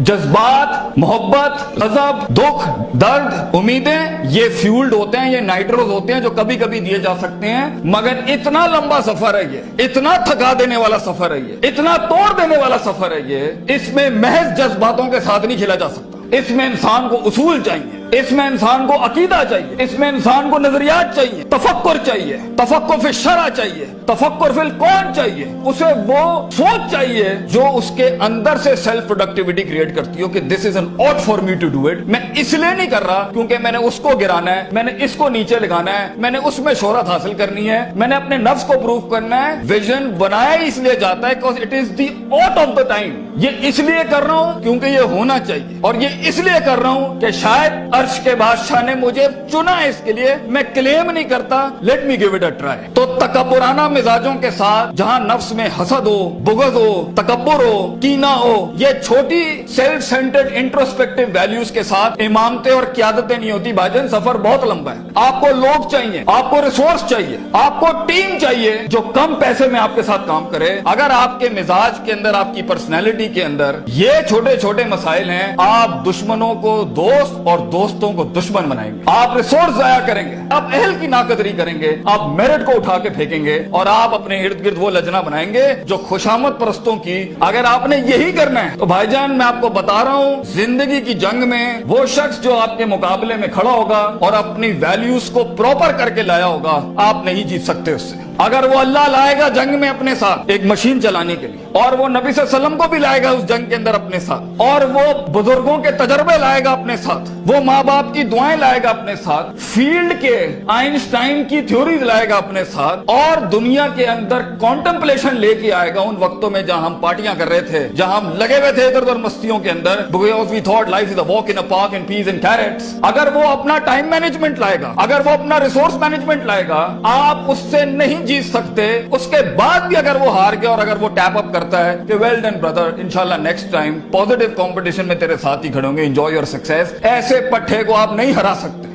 जज्बात, मोहब्बत, गजब, दुख, दर्द, उम्मीदें, ये फ्यूल्ड होते हैं, ये नाइट्रोज होते हैं जो कभी कभी दिए जा सकते हैं, मगर इतना लंबा सफर है ये, इतना थका देने वाला सफर है ये, इतना तोड़ देने वाला सफर है ये, इसमें महज जज्बातों के साथ नहीं खेला जा सकता। इसमें इंसान को उसूल चाहिए, इसमें इंसान को अकीदा चाहिए, इसमें इंसान को नजरियात चाहिए, तफक्कुर चाहिए, तफक्कुर फिल शरा चाहिए, तफक्कुर फिल कौन चाहिए, उसे वो सोच चाहिए जो उसके अंदर से सेल्फ प्रोडक्टिविटी क्रिएट करती हो कि this is an ought for me to do it. मैं इसलिए नहीं कर रहा क्योंकि मैंने उसको गिराना है, मैंने इसको नीचे लगाना है, मैंने उसमें शोहरत हासिल करनी है, मैंने अपने नफ्स को प्रूव करना है। विजन बनाया इसलिए जाता है because it is the ought of the time. ये इसलिए कर रहा हूं क्योंकि ये होना चाहिए, और ये इसलिए कर रहा हूं कि शायद अर्श के बादशाह ने मुझे चुना है इसके लिए। मैं क्लेम नहीं करता, let me give it a try. तो तकब्बुराना मिजाजों के साथ जहां नफ्स में हसद हो, बुग़्ज़ हो, तकब्बुर हो, कीना हो, ये छोटी सेल्फ सेंटर्ड इंट्रोस्पेक्टिव वैल्यूज के साथ इमामतें और क़यादतें नहीं होती भाईजान। सफर बहुत लंबा है। आपको लोग चाहिए, आपको रिसोर्स चाहिए, आपको टीम चाहिए जो कम पैसे में आपके साथ काम करे। अगर आपके मिजाज के अंदर, आपकी पर्सनैलिटी के अंदर ये छोटे छोटे मसाइल हैं, आप दुश्मनों को दोस्त और दोस्तों को दुश्मन बनाएंगे, आप रिसोर्स जाया करेंगे, आप अहल की नाकदरी करेंगे, आप मेरिट को उठा के फेंकेंगे, और आप अपने इर्द गिर्द वो लजना बनाएंगे जो खुशामद परस्तों की। अगर आपने यही करना है तो भाईजान मैं आपको बता रहा हूं, जिंदगी की जंग में वो शख्स जो आपके मुकाबले में खड़ा होगा और अपनी वैल्यूज को प्रॉपर करके लाया होगा, आप नहीं जीत सकते उससे। अगर वो अल्लाह लाएगा जंग में अपने साथ एक मशीन चलाने के लिए, और वो नबी सल्लल्लाहु अलैहि वसल्लम को भी लाएगा उस जंग के अंदर अपने साथ, और वो बुजुर्गों के तजर्बे लाएगा अपने साथ, वो माँ बाप की दुआएं लाएगा अपने साथ, फील्ड के आइंस्टाइन की थ्योरीज लाएगा अपने साथ, और दुनिया के अंदर कॉन्टेम्पलेशन लेके आएगा उन वक्तों में जहां हम पार्टियां कर रहे थे, जहां हम लगे हुए थे इधर उधर मस्तियों के अंदर, because we thought life is a walk in a park and peas and carrots। अगर वो अपना टाइम मैनेजमेंट लाएगा, अगर वो अपना रिसोर्स मैनेजमेंट लाएगा, आप उससे नहीं जीत सकते। उसके बाद भी अगर वो हार गया और अगर वो टैप अप करता है कि वेल डन ब्रदर, इंशाल्लाह नेक्स्ट टाइम पॉजिटिव कंपटीशन में तेरे साथ ही खड़े होंगे, एंजॉय योर सक्सेस, ऐसे पट्टे को आप नहीं हरा सकते।